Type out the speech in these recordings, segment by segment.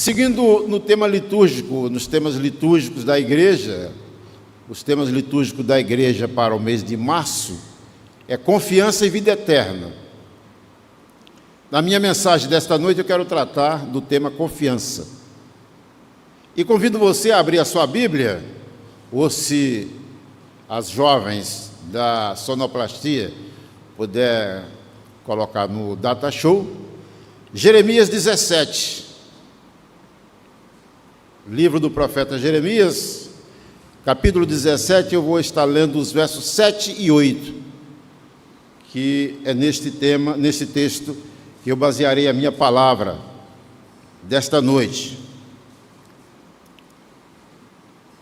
Seguindo no tema litúrgico, nos temas litúrgicos da igreja, os temas litúrgicos da igreja para o mês de março é confiança e vida eterna. Na minha mensagem desta noite eu quero tratar do tema confiança. E convido você a abrir a sua Bíblia, ou se as jovens da sonoplastia puder colocar no Data Show, Jeremias 17. Livro do profeta Jeremias, capítulo 17, eu vou estar lendo os versos 7 e 8, que é neste texto que eu basearei a minha palavra desta noite.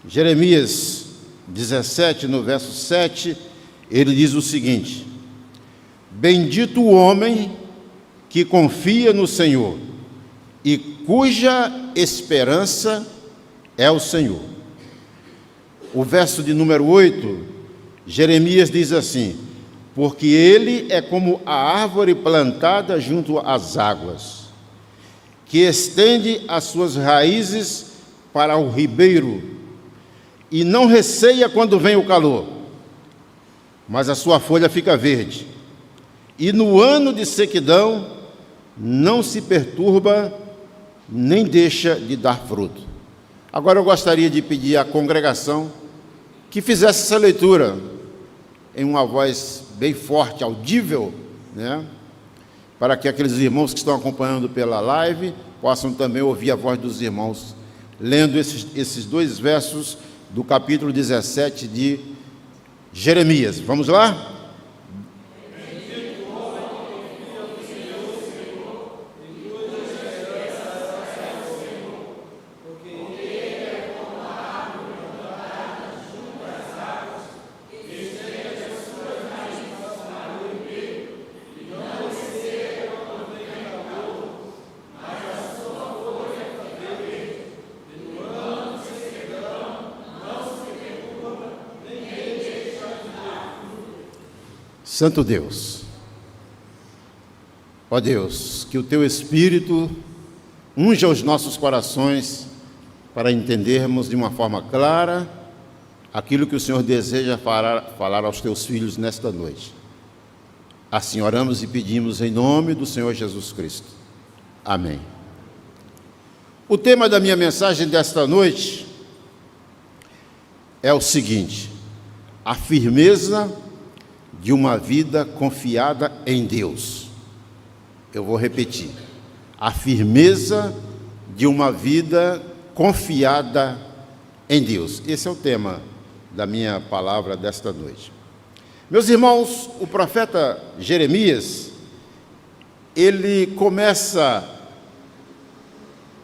Jeremias 17, no verso 7, ele diz o seguinte: Bendito o homem que confia no Senhor e cuja esperança é o Senhor. O verso de número 8, Jeremias diz assim: Porque ele é como a árvore plantada junto às águas, que estende as suas raízes para o ribeiro, e não receia quando vem o calor, mas a sua folha fica verde, e no ano de sequidão não se perturba, nem deixa de dar fruto. Agora eu gostaria de pedir à congregação que fizesse essa leitura em uma voz bem forte, audível, né? Para que aqueles irmãos que estão acompanhando pela live possam também ouvir a voz dos irmãos, lendo esses dois versos do capítulo 17 de Jeremias. Vamos lá? Santo Deus, ó Deus, que o Teu Espírito unja os nossos corações para entendermos de uma forma clara aquilo que o Senhor deseja falar aos Teus filhos nesta noite. Assim oramos e pedimos em nome do Senhor Jesus Cristo. Amém. O tema da minha mensagem desta noite é o seguinte: a firmeza de uma vida confiada em Deus. Eu vou repetir: a firmeza de uma vida confiada em Deus. Esse é o tema da minha palavra desta noite. Meus irmãos, o profeta Jeremias, ele começa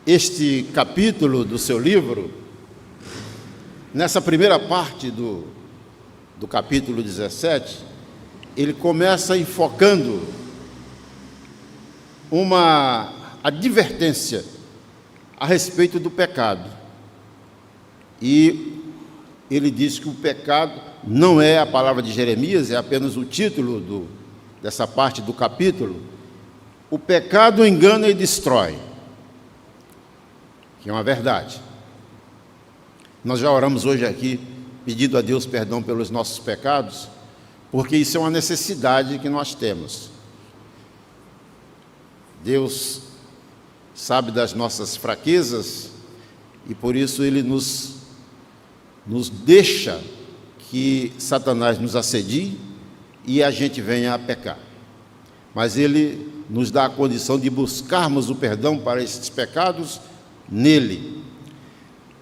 este capítulo do seu livro, nessa primeira parte do capítulo 17, ele começa enfocando uma advertência a respeito do pecado. E ele diz que o pecado não é a palavra de Jeremias, é apenas o título dessa parte do capítulo. O pecado engana e destrói, que é uma verdade. Nós já oramos hoje aqui, pedindo a Deus perdão pelos nossos pecados, porque isso é uma necessidade que nós temos. Deus sabe das nossas fraquezas e por isso Ele nos deixa que Satanás nos assedie e a gente venha a pecar. Mas Ele nos dá a condição de buscarmos o perdão para esses pecados nele.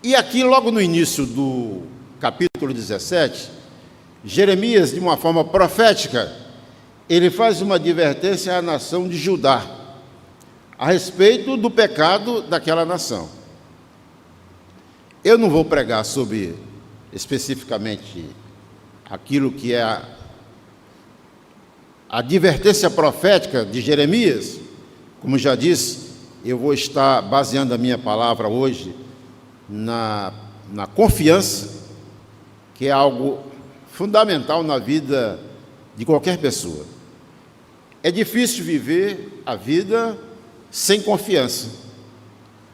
E aqui, logo no início do capítulo 17, Jeremias, de uma forma profética, ele faz uma advertência à nação de Judá a respeito do pecado daquela nação. Eu não vou pregar sobre especificamente aquilo que é a advertência profética de Jeremias. Como já disse, eu vou estar baseando a minha palavra hoje na confiança, que é algo fundamental na vida de qualquer pessoa. É difícil viver a vida sem confiança.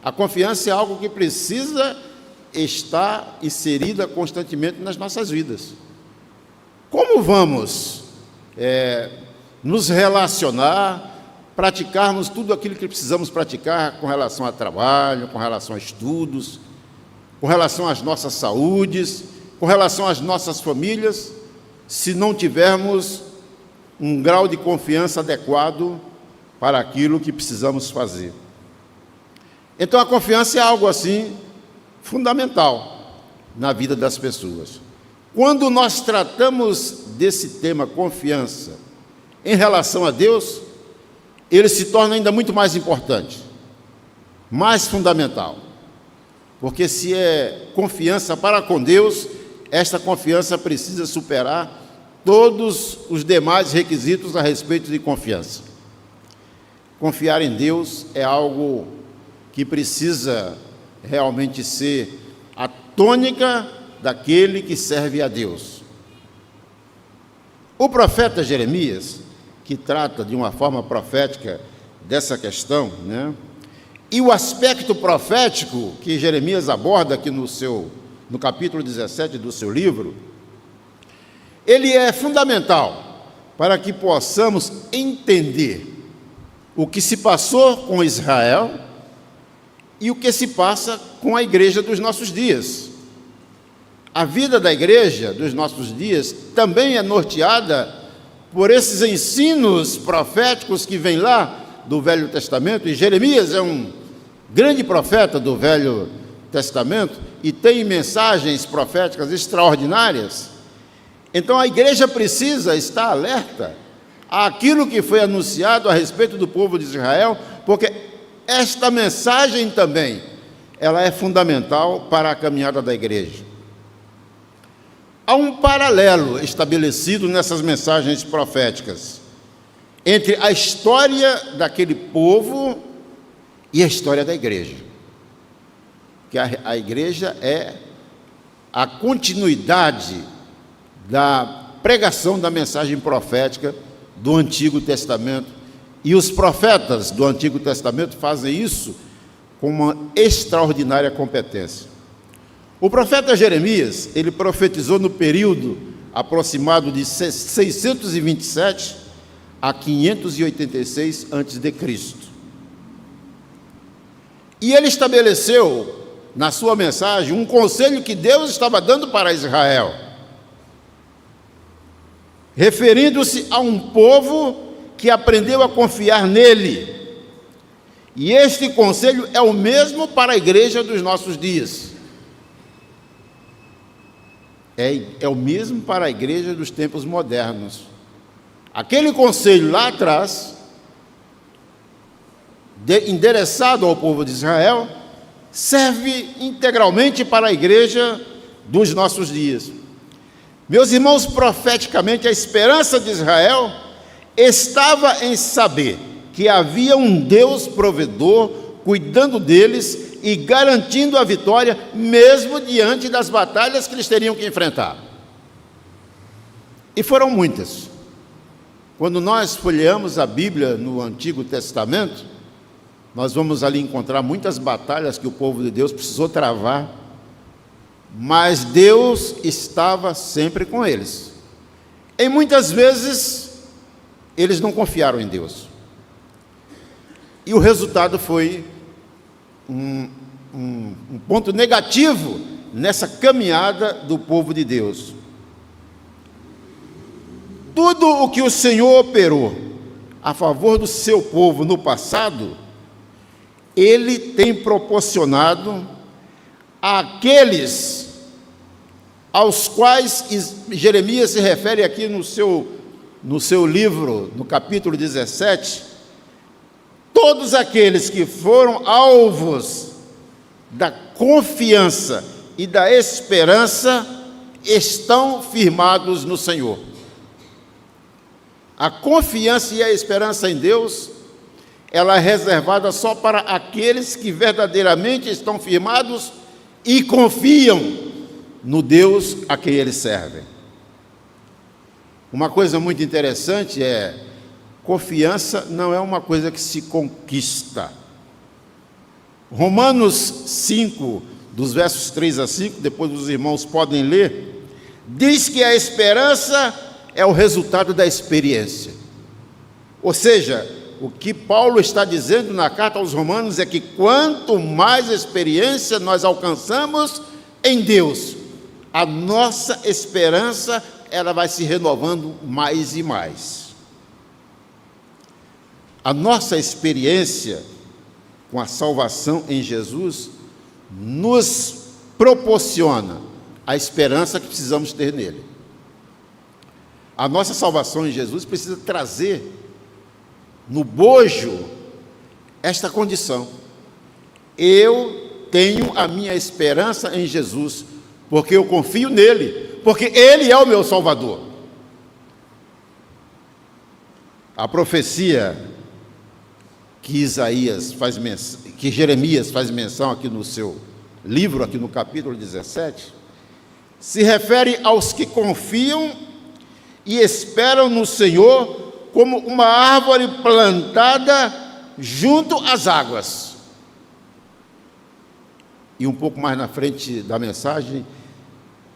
A confiança é algo que precisa estar inserida constantemente nas nossas vidas. Como vamos nos relacionar, praticarmos tudo aquilo que precisamos praticar com relação a trabalho, com relação a estudos, com relação às nossas saúdes, com relação às nossas famílias, se não tivermos um grau de confiança adequado para aquilo que precisamos fazer? Então, a confiança é algo assim fundamental na vida das pessoas. Quando nós tratamos desse tema confiança em relação a Deus, ele se torna ainda muito mais importante, mais fundamental. Porque se é confiança para com Deus, esta confiança precisa superar todos os demais requisitos a respeito de confiança. Confiar em Deus é algo que precisa realmente ser a tônica daquele que serve a Deus. O profeta Jeremias, que trata de uma forma profética dessa questão, e o aspecto profético que Jeremias aborda aqui no capítulo 17 do seu livro, ele é fundamental para que possamos entender o que se passou com Israel e o que se passa com a igreja dos nossos dias. A vida da igreja dos nossos dias também é norteada por esses ensinos proféticos que vêm lá do Velho Testamento, e Jeremias é um grande profeta do Velho Testamento e tem mensagens proféticas extraordinárias. Então a igreja precisa estar alerta àquilo que foi anunciado a respeito do povo de Israel, porque esta mensagem também, ela é fundamental para a caminhada da igreja. Há um paralelo estabelecido nessas mensagens proféticas entre a história daquele povo e a história da igreja. Que a igreja é a continuidade da pregação da mensagem profética do Antigo Testamento. E os profetas do Antigo Testamento fazem isso com uma extraordinária competência. O profeta Jeremias, ele profetizou no período aproximado de 627 a 586 a.C. E ele estabeleceu, na sua mensagem, um conselho que Deus estava dando para Israel, referindo-se a um povo que aprendeu a confiar nele. E este conselho é o mesmo para a igreja dos nossos dias. É o mesmo para a igreja dos tempos modernos. Aquele conselho lá atrás, endereçado ao povo de Israel, serve integralmente para a igreja dos nossos dias. Meus irmãos, profeticamente, a esperança de Israel estava em saber que havia um Deus provedor cuidando deles e garantindo a vitória, mesmo diante das batalhas que eles teriam que enfrentar. E foram muitas. Quando nós folheamos a Bíblia no Antigo Testamento, nós vamos ali encontrar muitas batalhas que o povo de Deus precisou travar, mas Deus estava sempre com eles. E muitas vezes eles não confiaram em Deus. E o resultado foi um ponto negativo nessa caminhada do povo de Deus. Tudo o que o Senhor operou a favor do seu povo no passado, Ele tem proporcionado àqueles aos quais Jeremias se refere aqui no seu livro, no capítulo 17, todos aqueles que foram alvos da confiança e da esperança estão firmados no Senhor. A confiança e a esperança em Deus, ela é reservada só para aqueles que verdadeiramente estão firmados e confiam no Deus a quem eles servem. Uma coisa muito interessante é: confiança não é uma coisa que se conquista. Romanos 5, dos versos 3 a 5, depois os irmãos podem ler, diz que a esperança é o resultado da experiência. Ou seja, o que Paulo está dizendo na carta aos Romanos é que quanto mais experiência nós alcançamos em Deus, a nossa esperança ela vai se renovando mais e mais. A nossa experiência com a salvação em Jesus nos proporciona a esperança que precisamos ter nele. A nossa salvação em Jesus precisa trazer no bojo esta condição: eu tenho a minha esperança em Jesus, porque eu confio nele, porque ele é o meu Salvador. A profecia que Jeremias faz menção aqui no seu livro, aqui no capítulo 17, se refere aos que confiam e esperam no Senhor como uma árvore plantada junto às águas. E um pouco mais na frente da mensagem,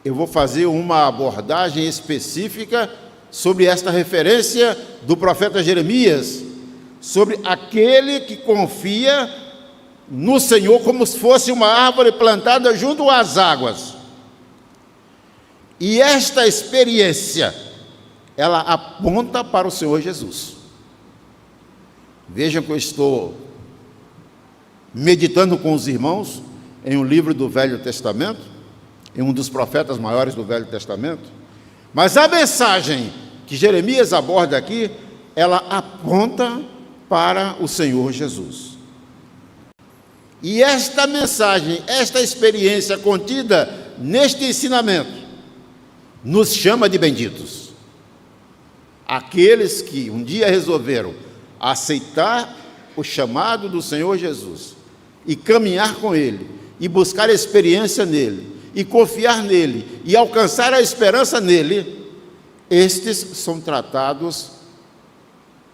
eu vou fazer uma abordagem específica sobre esta referência do profeta Jeremias, sobre aquele que confia no Senhor como se fosse uma árvore plantada junto às águas. E esta experiência, ela aponta para o Senhor Jesus. Vejam que eu estou meditando com os irmãos em um livro do Velho Testamento, em um dos profetas maiores do Velho Testamento, mas a mensagem que Jeremias aborda aqui, ela aponta para o Senhor Jesus. E esta mensagem, esta experiência contida neste ensinamento, nos chama de benditos. Aqueles que um dia resolveram aceitar o chamado do Senhor Jesus e caminhar com Ele, e buscar experiência nele, e confiar nele, e alcançar a esperança nele, estes são tratados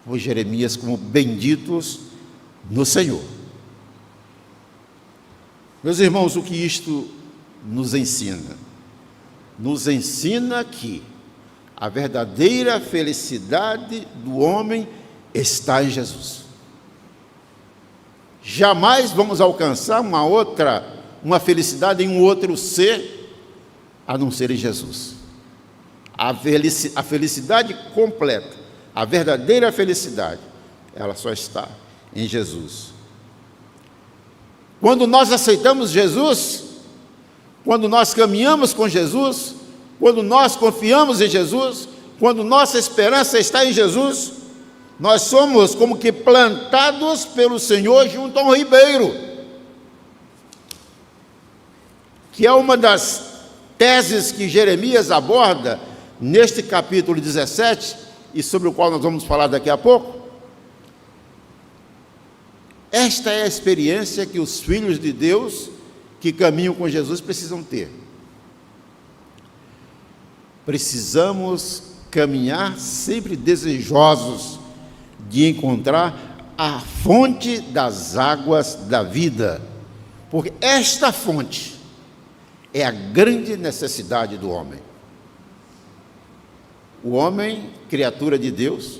por Jeremias como benditos no Senhor. Meus irmãos, o que isto nos ensina? Nos ensina que a verdadeira felicidade do homem está em Jesus. Jamais vamos alcançar uma felicidade em um outro ser, a não ser em Jesus. A felicidade completa, a verdadeira felicidade, ela só está em Jesus. Quando nós aceitamos Jesus, quando nós caminhamos com Jesus, quando nós confiamos em Jesus, quando nossa esperança está em Jesus, nós somos como que plantados pelo Senhor junto a um ribeiro, que é uma das teses que Jeremias aborda neste capítulo 17, e sobre o qual nós vamos falar daqui a pouco. Esta é a experiência que os filhos de Deus que caminham com Jesus precisam ter. Precisamos caminhar sempre desejosos de encontrar a fonte das águas da vida, porque esta fonte é a grande necessidade do homem. O homem, criatura de Deus,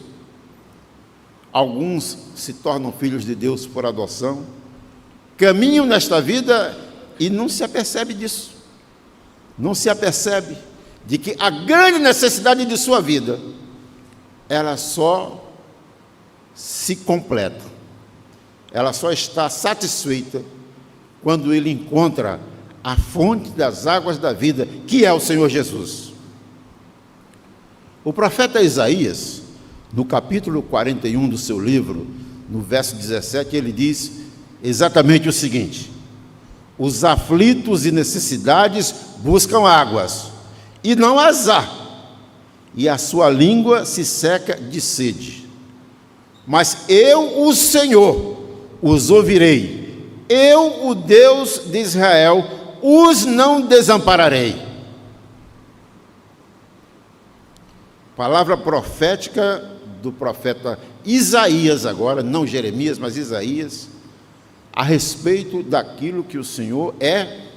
alguns se tornam filhos de Deus por adoção, caminham nesta vida e não se apercebe disso, não se apercebe de que a grande necessidade de sua vida, ela só se completa, ela só está satisfeita quando ele encontra a fonte das águas da vida, que é o Senhor Jesus. O profeta Isaías, no capítulo 41 do seu livro, no verso 17, ele diz exatamente o seguinte: os aflitos e necessidades buscam águas, e não as há, e a sua língua se seca de sede. Mas eu, o Senhor, os ouvirei, eu, o Deus de Israel, os não desampararei. Palavra profética do profeta Isaías agora, não Jeremias, mas Isaías, a respeito daquilo que o Senhor é,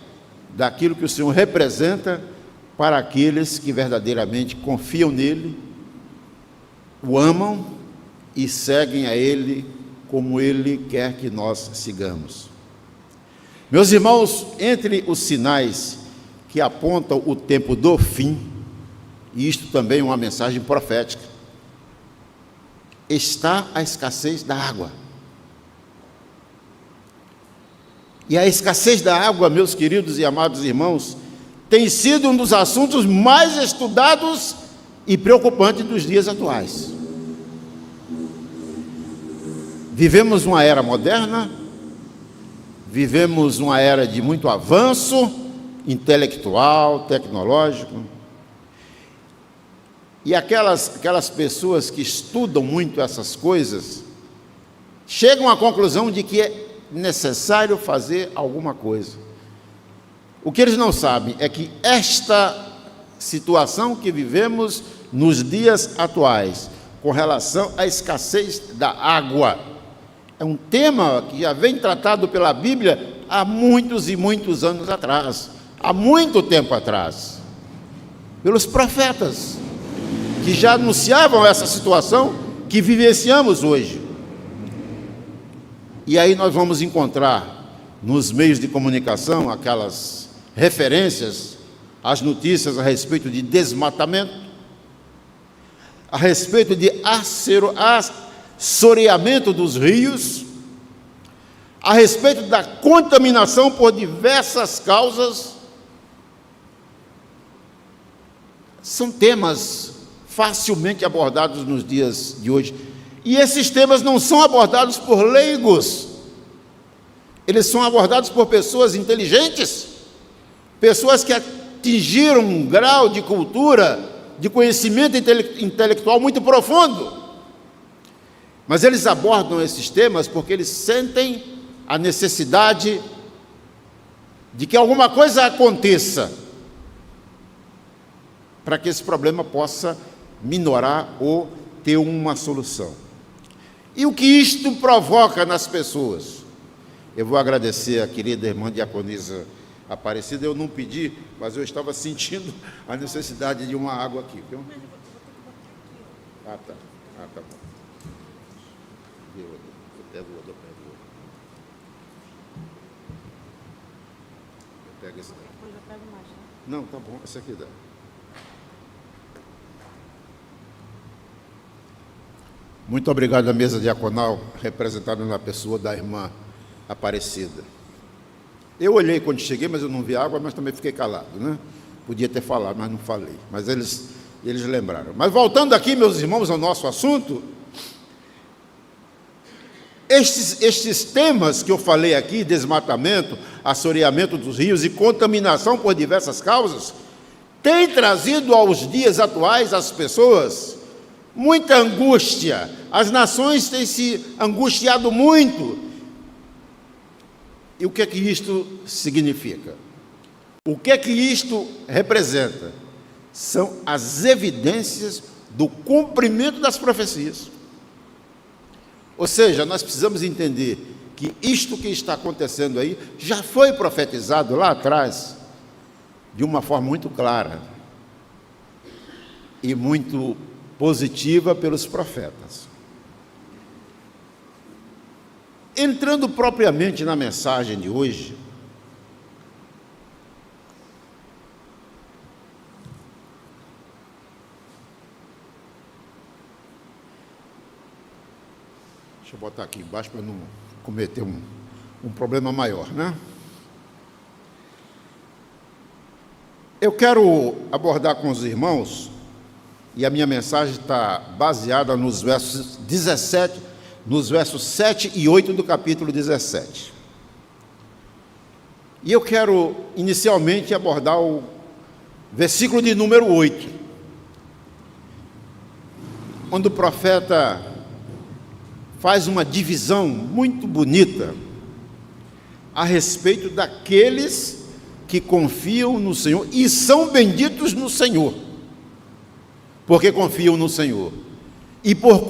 daquilo que o Senhor representa para aqueles que verdadeiramente confiam nele, o amam e seguem a Ele como Ele quer que nós sigamos. Meus irmãos, entre os sinais que apontam o tempo do fim, e isto também é uma mensagem profética, está a escassez da água. E a escassez da água, meus queridos e amados irmãos, tem sido um dos assuntos mais estudados e preocupantes dos dias atuais. Vivemos uma era moderna, vivemos uma era de muito avanço intelectual, tecnológico, e aquelas pessoas que estudam muito essas coisas chegam à conclusão de que é necessário fazer alguma coisa. O que eles não sabem é que esta situação que vivemos nos dias atuais, com relação à escassez da água, é um tema que já vem tratado pela Bíblia há muitos e muitos anos atrás, há muito tempo atrás, pelos profetas, que já anunciavam essa situação que vivenciamos hoje. E aí nós vamos encontrar nos meios de comunicação aquelas referências, as notícias a respeito de desmatamento, a respeito de assoreamento dos rios, a respeito da contaminação por diversas causas. São temas facilmente abordados nos dias de hoje. E esses temas não são abordados por leigos, eles são abordados por pessoas inteligentes, pessoas que atingiram um grau de cultura, de conhecimento intelectual muito profundo. Mas eles abordam esses temas porque eles sentem a necessidade de que alguma coisa aconteça para que esse problema possa minorar ou ter uma solução. E o que isto provoca nas pessoas? Eu vou agradecer a querida irmã diaconisa Aparecida, eu não pedi, mas eu estava sentindo a necessidade de uma água aqui, viu? Tá bom. Eu pego o outro, eu pego esse daí. Depois eu pego mais, né? Não, tá bom, esse aqui dá. Muito obrigado à mesa diaconal, representada na pessoa da irmã Aparecida. Eu olhei quando cheguei, mas eu não vi água, mas também fiquei calado, né? Podia ter falado, mas não falei. Mas eles lembraram. Mas voltando aqui, meus irmãos, ao nosso assunto, estes temas que eu falei aqui, desmatamento, assoreamento dos rios e contaminação por diversas causas, têm trazido aos dias atuais às pessoas muita angústia. As nações têm se angustiado muito. E o que é que isto significa? O que é que isto representa? São as evidências do cumprimento das profecias. Ou seja, nós precisamos entender que isto que está acontecendo aí já foi profetizado lá atrás, de uma forma muito clara e muito positiva pelos profetas. Entrando propriamente na mensagem de hoje, deixa eu botar aqui embaixo para não cometer um problema maior, né? Eu quero abordar com os irmãos, e a minha mensagem está baseada nos versos 7 e 8 do capítulo 17. E eu quero inicialmente abordar o versículo de número 8, onde o profeta faz uma divisão muito bonita a respeito daqueles que confiam no Senhor e são benditos no Senhor, porque confiam no Senhor. E por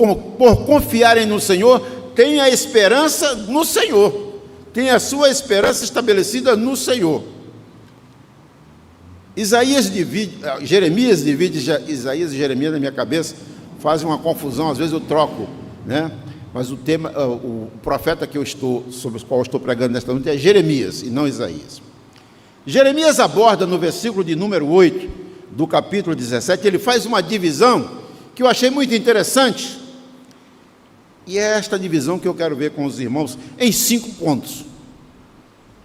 confiarem no Senhor, têm a esperança no Senhor, tem a sua esperança estabelecida no Senhor. Jeremias divide Isaías e Jeremias na minha cabeça, fazem uma confusão, às vezes eu troco, né? Mas o tema, o profeta sobre o qual eu estou pregando nesta noite é Jeremias e não Isaías. Jeremias aborda no versículo de número 8 do capítulo 17, ele faz uma divisão que eu achei muito interessante, e é esta divisão que eu quero ver com os irmãos em 5 pontos.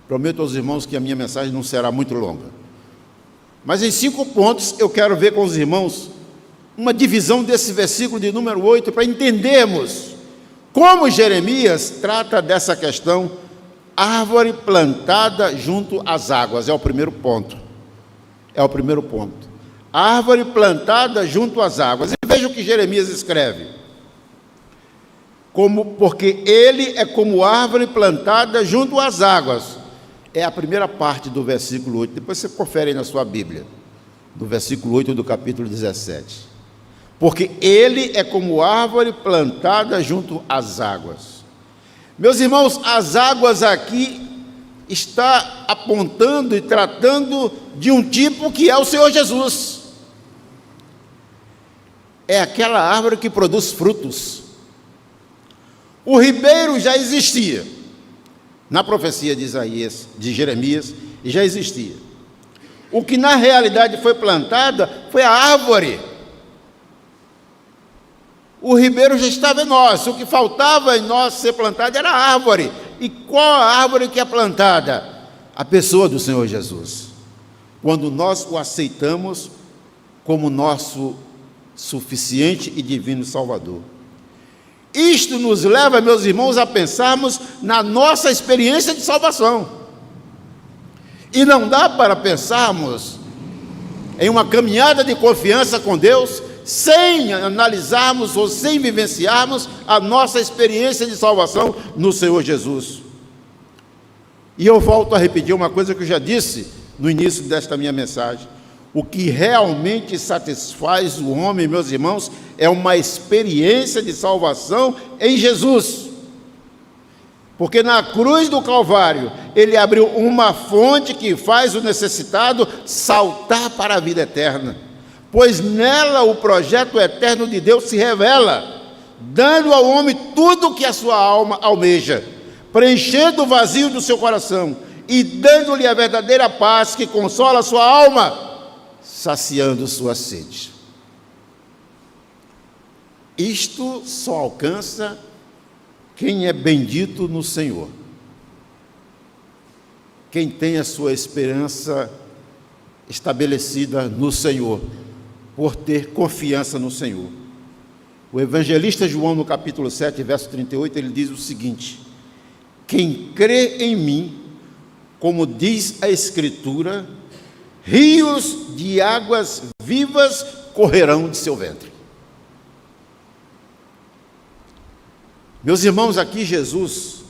Prometo aos irmãos que a minha mensagem não será muito longa, mas em 5 pontos eu quero ver com os irmãos uma divisão desse versículo de número 8, para entendermos como Jeremias trata dessa questão, árvore plantada junto às águas. É o primeiro ponto. Árvore plantada junto às águas. E veja o que Jeremias escreve. Porque ele é como árvore plantada junto às águas. É a primeira parte do versículo 8. Depois você confere aí na sua Bíblia, do versículo 8 do capítulo 17. Porque ele é como árvore plantada junto às águas. Meus irmãos, as águas aqui está apontando e tratando de um tipo que é o Senhor Jesus. É aquela árvore que produz frutos. O ribeiro já existia. Na profecia de Isaías, de Jeremias, já existia. O que na realidade foi plantada foi a árvore. O ribeiro já estava em nós, o que faltava em nós ser plantado era a árvore. E qual a árvore que é plantada? A pessoa do Senhor Jesus. Quando nós o aceitamos como nosso suficiente e divino Salvador. Isto nos leva, meus irmãos, a pensarmos na nossa experiência de salvação. E não dá para pensarmos em uma caminhada de confiança com Deus sem analisarmos ou sem vivenciarmos a nossa experiência de salvação no Senhor Jesus. E eu volto a repetir uma coisa que eu já disse no início desta minha mensagem. O que realmente satisfaz o homem, meus irmãos, é uma experiência de salvação em Jesus. Porque na cruz do Calvário, ele abriu uma fonte que faz o necessitado saltar para a vida eterna. Pois nela o projeto eterno de Deus se revela, dando ao homem tudo o que a sua alma almeja, preenchendo o vazio do seu coração e dando-lhe a verdadeira paz que consola a sua alma, saciando sua sede. Isto só alcança quem é bendito no Senhor, quem tem a sua esperança estabelecida no Senhor, por ter confiança no Senhor. O evangelista João, no capítulo 7, verso 38, ele diz o seguinte: quem crê em mim, como diz a Escritura, rios de águas vivas correrão de seu ventre. Meus irmãos, aqui Jesus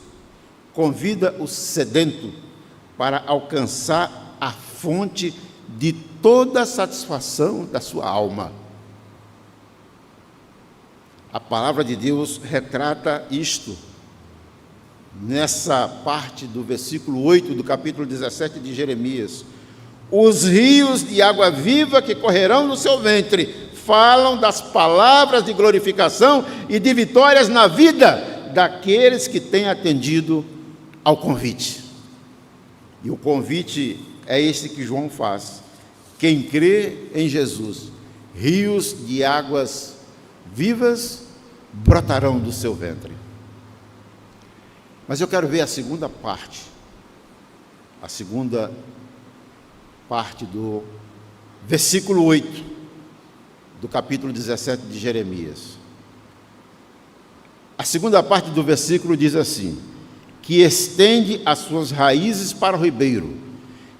convida o sedento para alcançar a fonte de toda a satisfação da sua alma. A palavra de Deus retrata isto nessa parte do versículo 8 do capítulo 17 de Jeremias. Os rios de água viva que correrão no seu ventre falam das palavras de glorificação e de vitórias na vida daqueles que têm atendido ao convite. E o convite é esse que João faz: quem crê em Jesus, rios de águas vivas brotarão do seu ventre. Mas eu quero ver a segunda parte do versículo 8 do capítulo 17 de Jeremias. A segunda parte do versículo diz assim: que estende as suas raízes para o ribeiro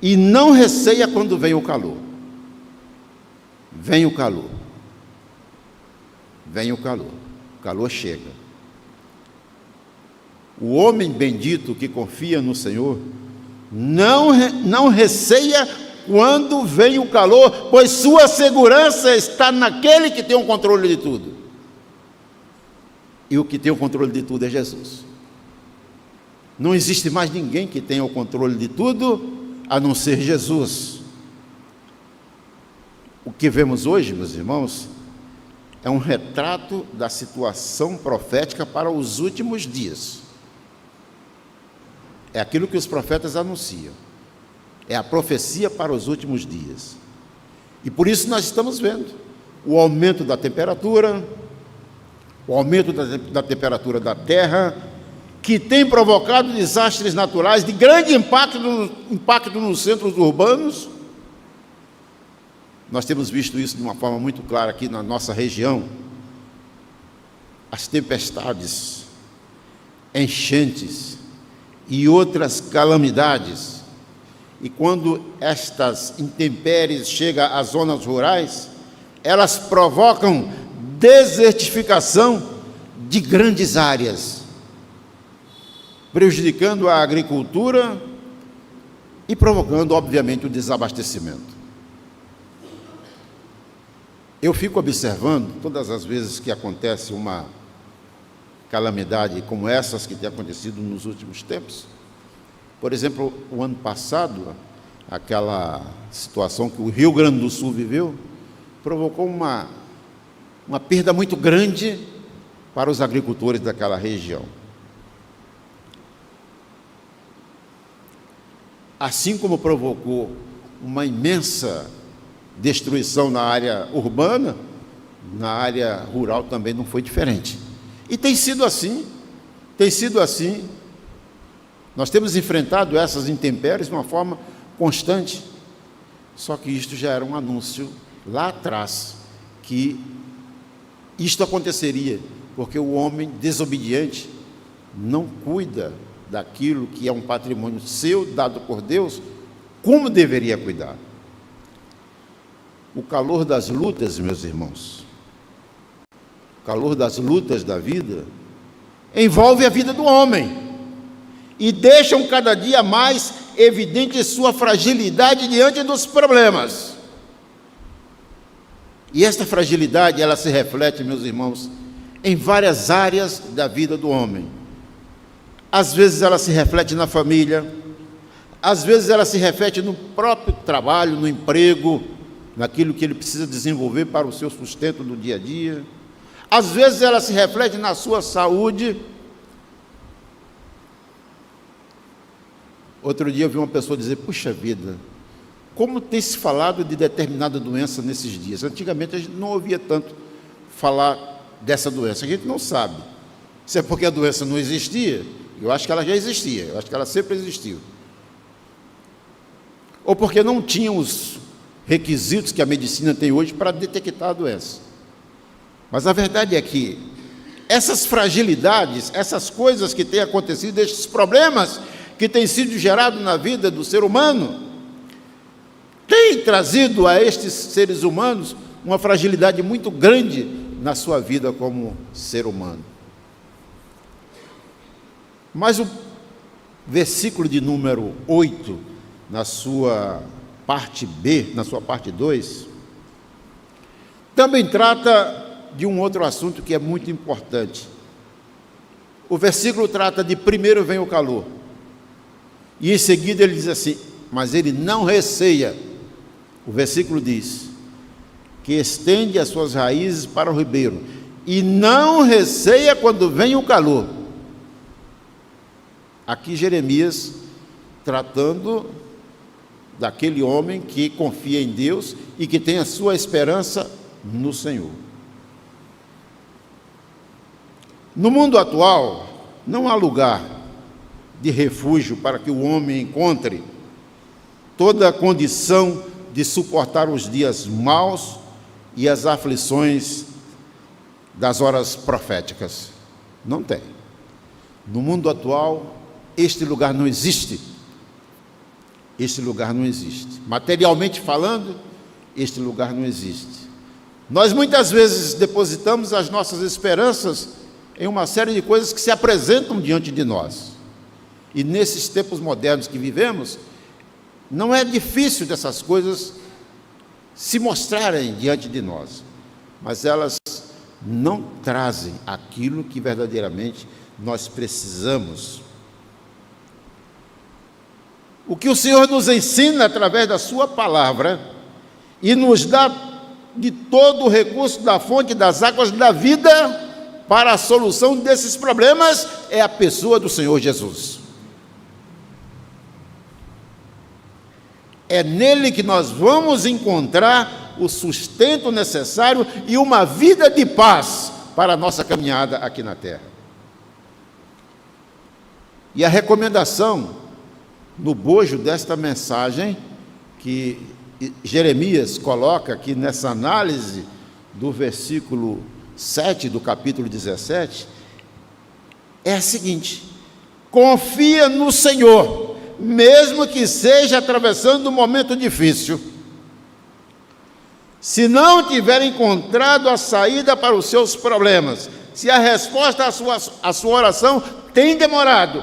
e não receia quando vem o calor. Vem o calor, o calor chega. O homem bendito que confia no Senhor não receia quando vem o calor, pois sua segurança está naquele que tem o controle de tudo. E o que tem o controle de tudo é Jesus. Não existe mais ninguém que tenha o controle de tudo, a não ser Jesus. O que vemos hoje, meus irmãos, é um retrato da situação profética para os últimos dias. É aquilo que os profetas anunciam. É a profecia para os últimos dias. E por isso nós estamos vendo o aumento da temperatura, o aumento da temperatura da terra, que tem provocado desastres naturais de grande impacto nos centros urbanos. Nós temos visto isso de uma forma muito clara aqui na nossa região. As tempestades, enchentes e outras calamidades. E quando estas intempéries chegam às zonas rurais, elas provocam desertificação de grandes áreas, prejudicando a agricultura e provocando, obviamente, o desabastecimento. Eu fico observando, todas as vezes que acontece uma calamidade como essas que tem acontecido nos últimos tempos, por exemplo, o ano passado, aquela situação que o Rio Grande do Sul viveu, provocou uma perda muito grande para os agricultores daquela região. Assim como provocou uma imensa destruição na área urbana, na área rural também não foi diferente. E tem sido assim. Nós temos enfrentado essas intempéries de uma forma constante. Só que isto já era um anúncio lá atrás, que isto aconteceria, porque o homem desobediente não cuida daquilo que é um patrimônio seu, dado por Deus, como deveria cuidar. O calor das lutas, meus irmãos, o calor das lutas da vida, envolve a vida do homem, e deixam cada dia mais evidente sua fragilidade diante dos problemas. E esta fragilidade, ela se reflete, meus irmãos, em várias áreas da vida do homem. Às vezes ela se reflete na família, às vezes ela se reflete no próprio trabalho, no emprego, naquilo que ele precisa desenvolver para o seu sustento do dia a dia. Às vezes ela se reflete na sua saúde. Outro dia eu vi uma pessoa dizer: puxa vida, como tem se falado de determinada doença nesses dias. Antigamente a gente não ouvia tanto falar dessa doença, a gente não sabe se é porque a doença não existia. Eu acho que ela já existia, eu acho que ela sempre existiu, ou porque não tinham os requisitos que a medicina tem hoje para detectar a doença. Mas a verdade é que essas fragilidades, essas coisas que têm acontecido, esses problemas que têm sido gerados na vida do ser humano, têm trazido a estes seres humanos uma fragilidade muito grande na sua vida como ser humano. Mas o versículo de número 8, na sua parte B, na sua parte 2, também trata de um outro assunto que é muito importante. O versículo trata de primeiro vem o calor, e em seguida ele diz assim: mas ele não receia. O versículo diz que estende as suas raízes para o ribeiro, e não receia quando vem o calor. Aqui Jeremias tratando daquele homem que confia em Deus e que tem a sua esperança no Senhor. No mundo atual, não há lugar de refúgio para que o homem encontre toda a condição de suportar os dias maus e as aflições das horas proféticas. Não tem. No mundo atual, este lugar não existe. Este lugar não existe. Materialmente falando, este lugar não existe. Nós muitas vezes depositamos as nossas esperanças em uma série de coisas que se apresentam diante de nós. E nesses tempos modernos que vivemos, não é difícil dessas coisas se mostrarem diante de nós, mas elas não trazem aquilo que verdadeiramente nós precisamos. O que o Senhor nos ensina através da sua palavra e nos dá de todo o recurso da fonte das águas da vida para a solução desses problemas é a pessoa do Senhor Jesus. É nele que nós vamos encontrar o sustento necessário e uma vida de paz para a nossa caminhada aqui na terra. E a recomendação no bojo desta mensagem que Jeremias coloca aqui nessa análise do versículo 7 do capítulo 17, é a seguinte: confia no Senhor, mesmo que seja atravessando um momento difícil. Se não tiver encontrado a saída para os seus problemas, se a resposta à sua oração tem demorado,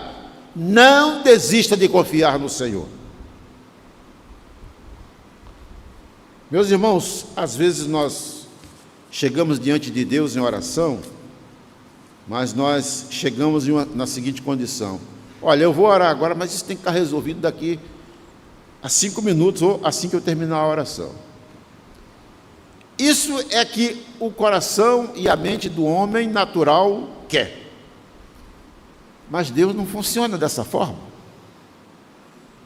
não desista de confiar no Senhor. Meus irmãos, às vezes nós chegamos diante de Deus em oração, mas nós chegamos na seguinte condição: olha, eu vou orar agora, mas isso tem que estar resolvido daqui a 5 minutos ou assim que eu terminar a oração. Isso é que o coração e a mente do homem natural quer. Mas Deus não funciona dessa forma.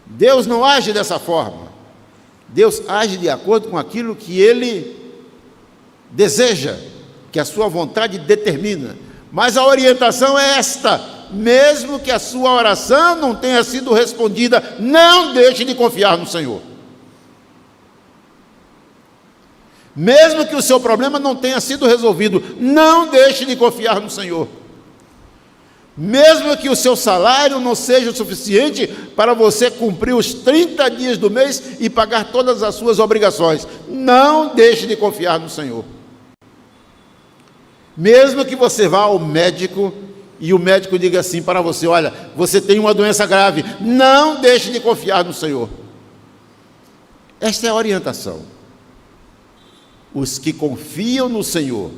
Deus não age dessa forma. Deus age de acordo com aquilo que Ele deseja, que a sua vontade determina. Mas a orientação é esta: mesmo que a sua oração não tenha sido respondida, não deixe de confiar no Senhor. Mesmo que o seu problema não tenha sido resolvido, não deixe de confiar no Senhor. Mesmo que o seu salário não seja o suficiente para você cumprir os 30 dias do mês e pagar todas as suas obrigações, não deixe de confiar no Senhor. Mesmo que você vá ao médico e o médico diga assim para você: olha, você tem uma doença grave, não deixe de confiar no Senhor. Esta é a orientação. Os que confiam no Senhor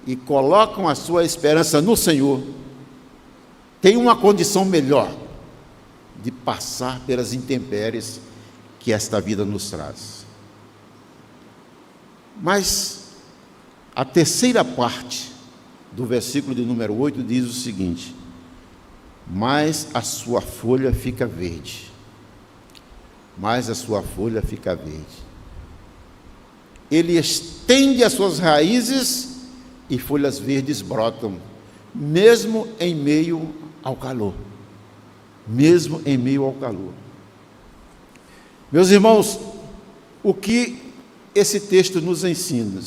e colocam a sua esperança no Senhor têm uma condição melhor de passar pelas intempéries que esta vida nos traz. Mas a terceira parte do versículo de número 8 diz o seguinte: mas a sua folha fica verde. Mas a sua folha fica verde. Ele estende as suas raízes e folhas verdes brotam, mesmo em meio ao calor. Mesmo em meio ao calor. Meus irmãos, o que esse texto nos ensina?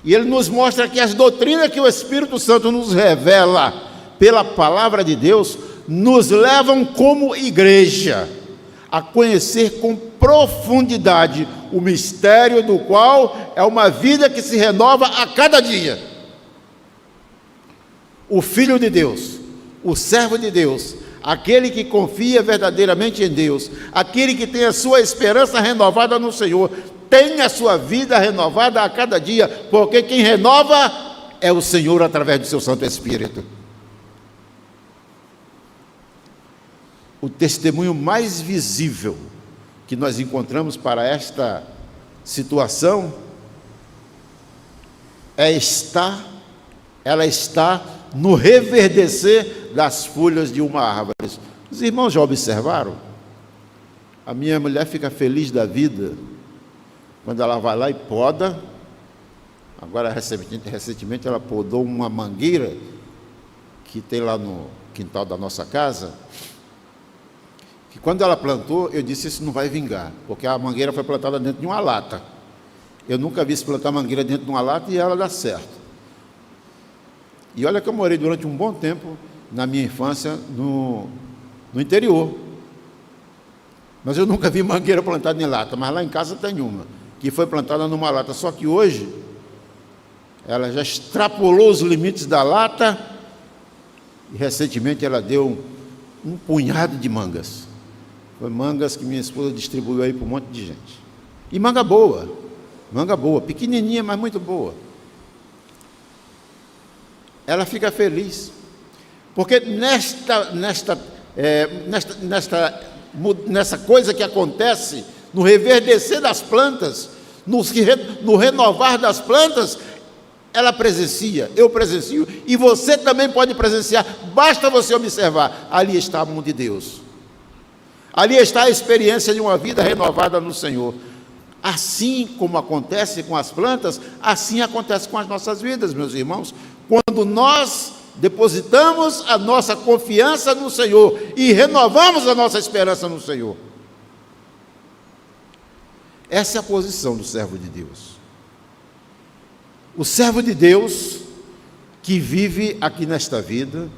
E ele nos mostra que as doutrinas que o Espírito Santo nos revela pela palavra de Deus nos levam como igreja a conhecer com profundidade o mistério do qual é uma vida que se renova a cada dia. O Filho de Deus, o servo de Deus, aquele que confia verdadeiramente em Deus, aquele que tem a sua esperança renovada no Senhor, tem a sua vida renovada a cada dia, porque quem renova é o Senhor através do seu Santo Espírito. O testemunho mais visível que nós encontramos para esta situação ela está no reverdecer das folhas de uma árvore. Os irmãos já observaram? A minha mulher fica feliz da vida quando ela vai lá e poda. Agora, recentemente, ela podou uma mangueira que tem lá no quintal da nossa casa, que quando ela plantou, eu disse: isso não vai vingar, porque a mangueira foi plantada dentro de uma lata. Eu nunca vi se plantar mangueira dentro de uma lata e ela dá certo. E olha que eu morei durante um bom tempo, na minha infância, no interior. Mas eu nunca vi mangueira plantada em lata, mas lá em casa tem uma, que foi plantada numa lata. Só que hoje, ela já extrapolou os limites da lata e recentemente ela deu um punhado de mangas. Foi mangas que minha esposa distribuiu aí para um monte de gente. E manga boa, pequenininha, mas muito boa. Ela fica feliz, porque nesta nessa coisa que acontece, no reverdecer das plantas, no renovar das plantas, ela presencia, eu presencio, e você também pode presenciar, basta você observar, ali está a mão de Deus, ali está a experiência de uma vida renovada no Senhor. Assim como acontece com as plantas, assim acontece com as nossas vidas, meus irmãos, quando nós depositamos a nossa confiança no Senhor e renovamos a nossa esperança no Senhor. Essa é a posição do servo de Deus. O servo de Deus que vive aqui nesta vida,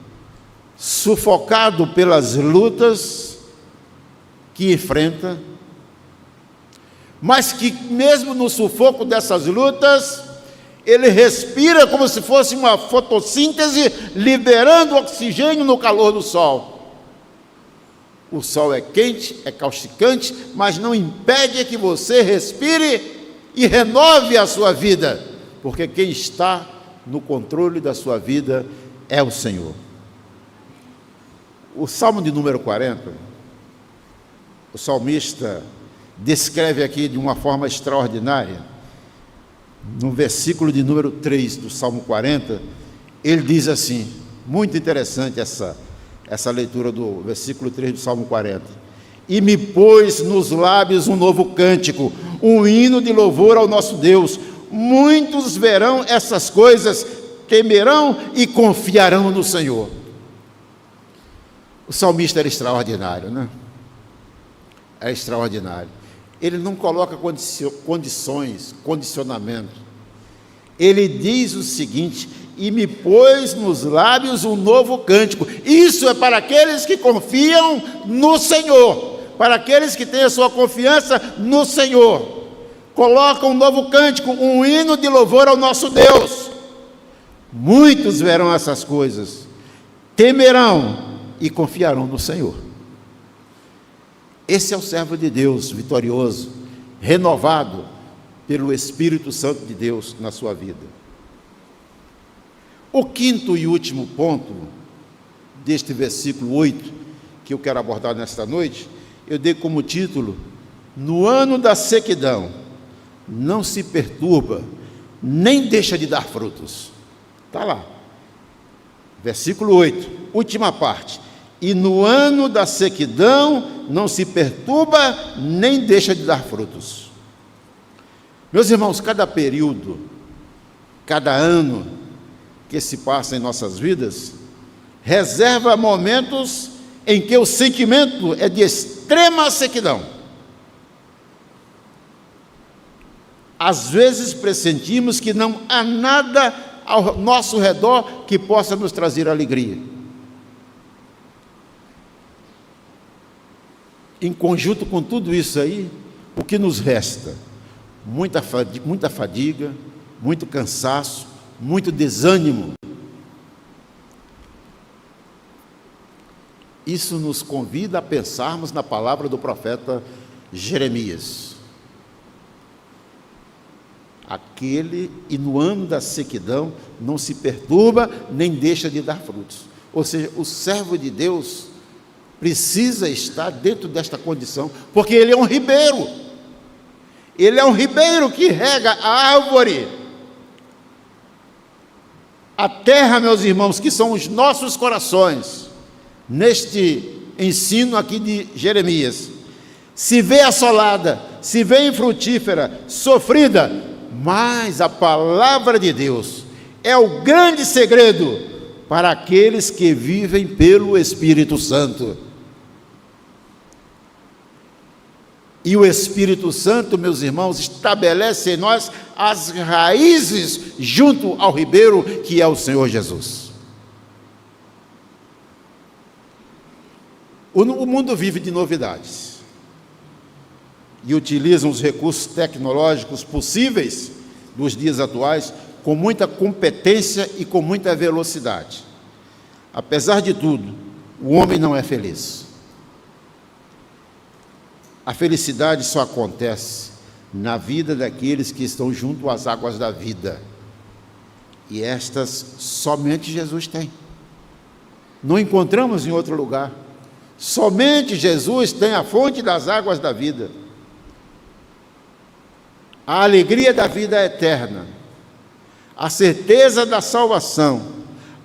sufocado pelas lutas que enfrenta, mas que mesmo no sufoco dessas lutas, ele respira como se fosse uma fotossíntese, liberando oxigênio no calor do sol. O sol é quente, é causticante, mas não impede que você respire e renove a sua vida, porque quem está no controle da sua vida é o Senhor. O Salmo de número 40, o salmista descreve aqui de uma forma extraordinária. No versículo de número 3 do Salmo 40, ele diz assim, muito interessante essa leitura do versículo 3 do Salmo 40. E me pôs nos lábios um novo cântico, um hino de louvor ao nosso Deus. Muitos verão essas coisas, temerão e confiarão no Senhor. O salmista era extraordinário, né? É extraordinário. Ele não coloca condições, condicionamento. Ele diz o seguinte: e me pôs nos lábios um novo cântico. Isso é para aqueles que confiam no Senhor, para aqueles que têm a sua confiança no Senhor. Coloca um novo cântico, um hino de louvor ao nosso Deus. Muitos verão essas coisas, temerão e confiarão no Senhor. Esse é o servo de Deus, vitorioso, renovado pelo Espírito Santo de Deus na sua vida. O quinto e último ponto deste versículo 8, que eu quero abordar nesta noite, eu dei como título: no ano da sequidão, não se perturba, nem deixa de dar frutos. Está lá, versículo 8, última parte. E no ano da sequidão, não se perturba, nem deixa de dar frutos. Meus irmãos, cada período, cada ano que se passa em nossas vidas, reserva momentos em que o sentimento é de extrema sequidão. Às vezes pressentimos que não há nada ao nosso redor que possa nos trazer alegria. Em conjunto com tudo isso aí, o que nos resta? Muita fadiga, muito cansaço, muito desânimo. Isso nos convida a pensarmos na palavra do profeta Jeremias. E no ano da sequidão não se perturba, nem deixa de dar frutos. Ou seja, o servo de Deus precisa estar dentro desta condição, porque ele é um ribeiro. Ele é um ribeiro que rega a árvore. A terra, meus irmãos, que são os nossos corações, neste ensino aqui de Jeremias, se vê assolada, se vê infrutífera, sofrida, mas a palavra de Deus é o grande segredo para aqueles que vivem pelo Espírito Santo. E o Espírito Santo, meus irmãos, estabelece em nós as raízes junto ao ribeiro que é o Senhor Jesus. O mundo vive de novidades e utiliza os recursos tecnológicos possíveis dos dias atuais com muita competência e com muita velocidade. Apesar de tudo, o homem não é feliz. A felicidade só acontece na vida daqueles que estão junto às águas da vida. E estas somente Jesus tem. Não encontramos em outro lugar. Somente Jesus tem a fonte das águas da vida, a alegria da vida eterna, a certeza da salvação,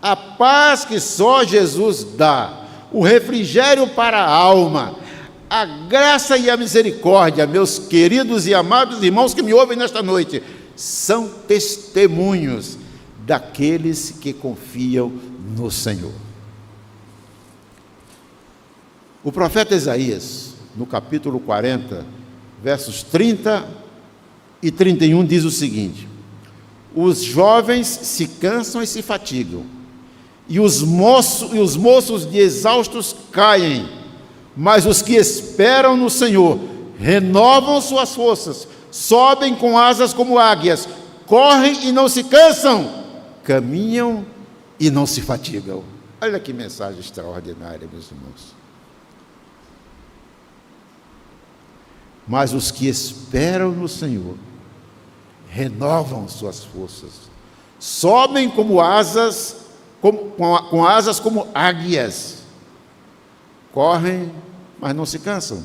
a paz que só Jesus dá, o refrigério para a alma, a graça e a misericórdia. Meus queridos e amados irmãos que me ouvem nesta noite, são testemunhos daqueles que confiam no Senhor. O profeta Isaías, no capítulo 40, versos 30 e 31, diz o seguinte: os jovens se cansam e se fatigam, e os moços de exaustos caem, mas os que esperam no Senhor renovam suas forças, sobem com asas como águias, correm e não se cansam, caminham e não se fatigam. Olha que mensagem extraordinária, meus irmãos. Mas os que esperam no Senhor renovam suas forças, sobem como asas, com asas como águias, correm, mas não se cansam,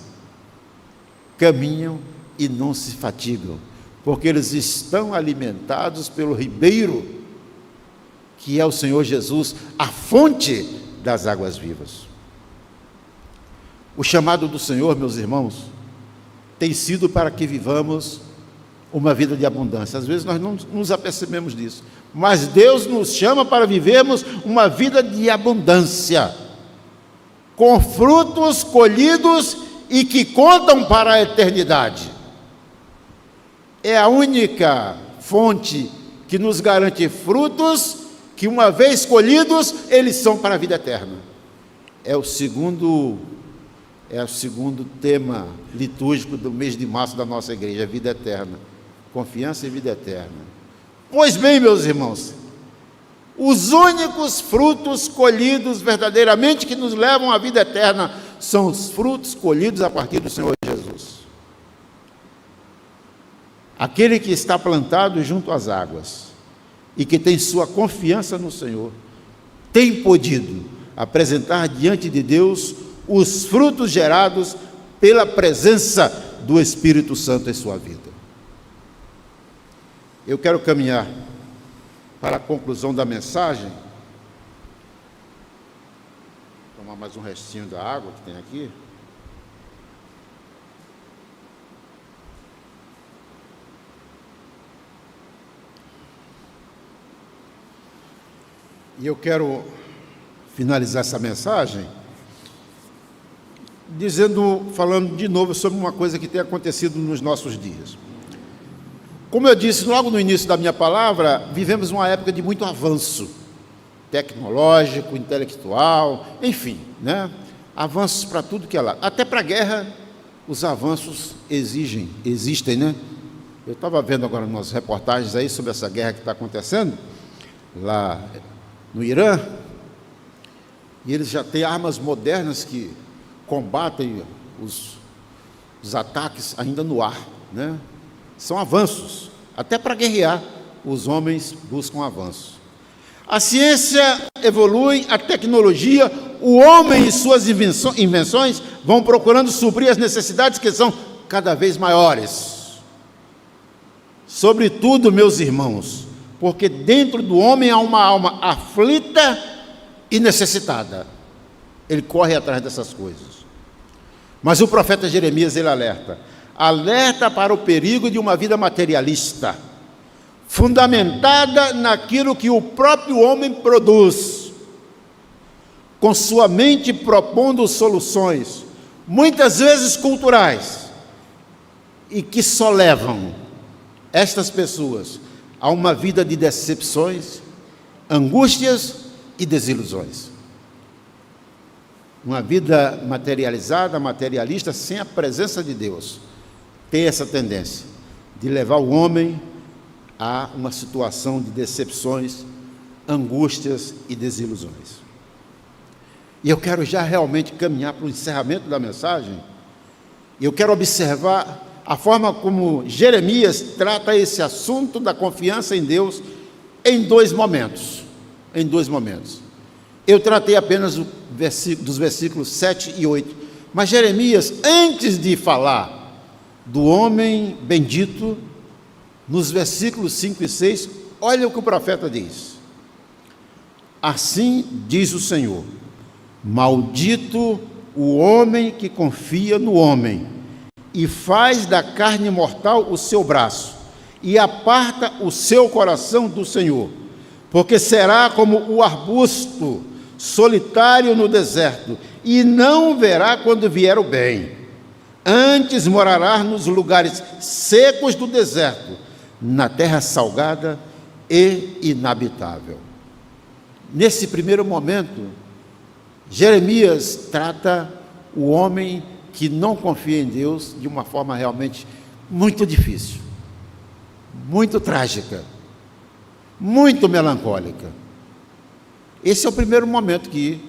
caminham e não se fatigam, porque eles estão alimentados pelo ribeiro, que é o Senhor Jesus, a fonte das águas vivas. O chamado do Senhor, meus irmãos, tem sido para que vivamos uma vida de abundância. Às vezes nós não nos apercebemos disso, mas Deus nos chama para vivermos uma vida de abundância, com frutos colhidos e que contam para a eternidade. É a única fonte que nos garante frutos que, uma vez colhidos, eles são para a vida eterna. É o segundo tema litúrgico do mês de março da nossa igreja, vida eterna. Confiança e vida eterna. Pois bem, meus irmãos, os únicos frutos colhidos verdadeiramente que nos levam à vida eterna são os frutos colhidos a partir do Senhor Jesus. Aquele que está plantado junto às águas e que tem sua confiança no Senhor, tem podido apresentar diante de Deus os frutos gerados pela presença do Espírito Santo em sua vida. Eu quero caminhar para a conclusão da mensagem. Vou tomar mais um restinho da água que tem aqui. E eu quero finalizar essa mensagem falando de novo sobre uma coisa que tem acontecido nos nossos dias. Como eu disse logo no início da minha palavra, vivemos uma época de muito avanço tecnológico, intelectual, enfim, né? Avanços para tudo que é lá. Até para a guerra, os avanços existem, né? Eu estava vendo agora umas reportagens aí sobre essa guerra que está acontecendo lá no Irã, e eles já têm armas modernas que combatem os ataques ainda no ar, né? São avanços. Até para guerrear, os homens buscam avanços. A ciência evolui, a tecnologia, o homem e suas invenções vão procurando suprir as necessidades que são cada vez maiores. Sobretudo, meus irmãos, porque dentro do homem há uma alma aflita e necessitada. Ele corre atrás dessas coisas. Mas o profeta Jeremias, ele alerta para o perigo de uma vida materialista, fundamentada naquilo que o próprio homem produz, com sua mente propondo soluções, muitas vezes culturais, e que só levam estas pessoas a uma vida de decepções, angústias e desilusões. Uma vida materializada, materialista, sem a presença de Deus, tem essa tendência de levar o homem a uma situação de decepções, angústias e desilusões. E eu quero já realmente caminhar para o encerramento da mensagem. Eu quero observar a forma como Jeremias trata esse assunto da confiança em Deus em dois momentos. Eu tratei apenas dos versículos 7 e 8, mas Jeremias, antes de falar do homem bendito, nos versículos 5 e 6, olha o que o profeta diz: assim diz o Senhor, maldito o homem que confia no homem, e faz da carne mortal o seu braço, e aparta o seu coração do Senhor, porque será como o arbusto solitário no deserto, e não verá quando vier o bem. Antes morará nos lugares secos do deserto, na terra salgada e inabitável. Nesse primeiro momento, Jeremias trata o homem que não confia em Deus de uma forma realmente muito difícil, muito trágica, muito melancólica. Esse é o primeiro momento que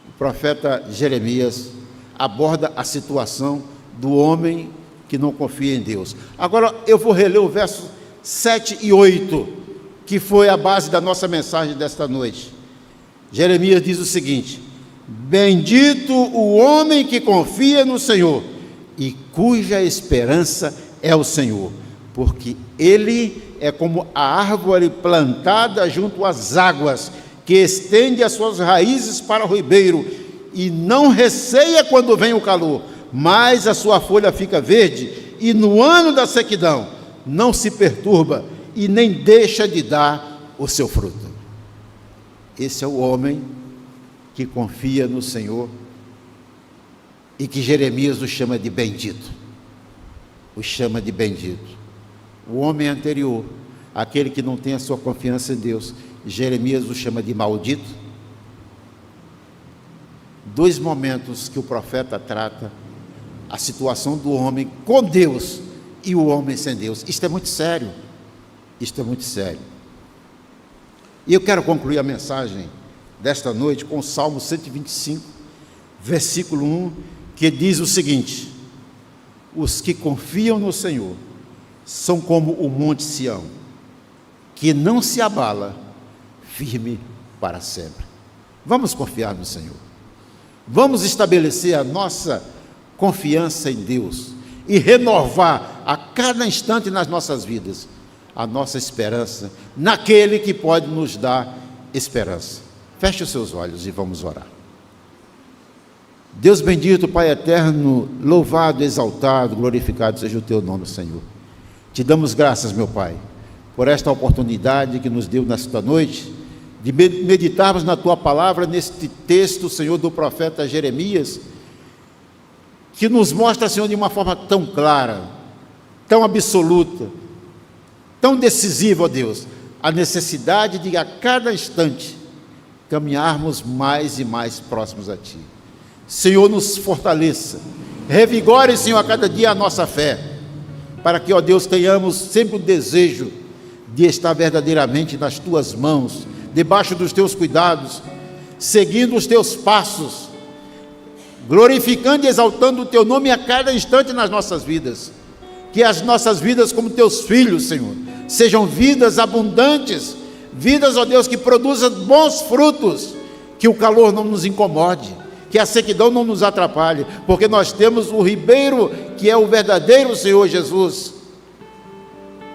o profeta Jeremias aborda a situação do homem que não confia em Deus. Agora eu vou reler o verso 7 e 8, que foi a base da nossa mensagem desta noite. Jeremias diz o seguinte: bendito o homem que confia no Senhor e cuja esperança é o Senhor, porque ele é como a árvore plantada junto às águas, que estende as suas raízes para o ribeiro e não receia quando vem o calor, mas a sua folha fica verde, e no ano da sequidão não se perturba e nem deixa de dar o seu fruto. Esse é o homem que confia no Senhor e que Jeremias o chama de bendito. O chama de bendito. O homem anterior, aquele que não tem a sua confiança em Deus, Jeremias o chama de maldito. Dois momentos que o profeta trata a situação do homem com Deus e o homem sem Deus. Isto é muito sério. Isto é muito sério. E eu quero concluir a mensagem desta noite com o Salmo 125, versículo 1, que diz o seguinte: os que confiam no Senhor são como o monte Sião, que não se abala, firme para sempre. Vamos confiar no Senhor. Vamos estabelecer a nossa confiança em Deus e renovar a cada instante nas nossas vidas a nossa esperança naquele que pode nos dar esperança. Feche os seus olhos e vamos orar. Deus bendito, Pai eterno, louvado, exaltado, glorificado seja o teu nome, Senhor. Te damos graças, meu Pai, por esta oportunidade que nos deu nesta noite, de meditarmos na tua palavra, neste texto, Senhor, do profeta Jeremias, que nos mostra, Senhor, de uma forma tão clara, tão absoluta, tão decisiva, ó Deus, a necessidade de a cada instante caminharmos mais e mais próximos a Ti. Senhor, nos fortaleça, revigore, Senhor, a cada dia a nossa fé, para que, ó Deus, tenhamos sempre o desejo de estar verdadeiramente nas Tuas mãos, debaixo dos Teus cuidados, seguindo os Teus passos, glorificando e exaltando o Teu nome a cada instante nas nossas vidas. Que as nossas vidas como Teus filhos, Senhor, sejam vidas abundantes, vidas, ó Deus, que produzam bons frutos, que o calor não nos incomode, que a sequidão não nos atrapalhe, porque nós temos o ribeiro, que é o verdadeiro Senhor Jesus,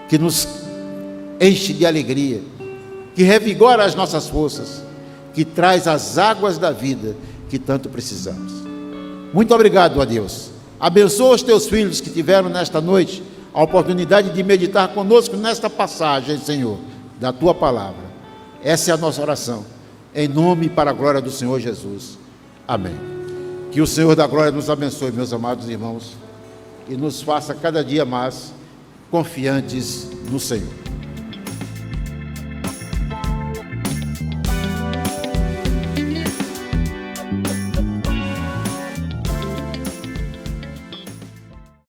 que nos enche de alegria, que revigora as nossas forças, que traz as águas da vida que tanto precisamos. Muito obrigado, ó Deus. Abençoa os teus filhos que tiveram nesta noite a oportunidade de meditar conosco nesta passagem, Senhor, da tua palavra. Essa é a nossa oração, em nome e para a glória do Senhor Jesus. Amém. Que o Senhor da glória nos abençoe, meus amados irmãos, e nos faça cada dia mais confiantes no Senhor.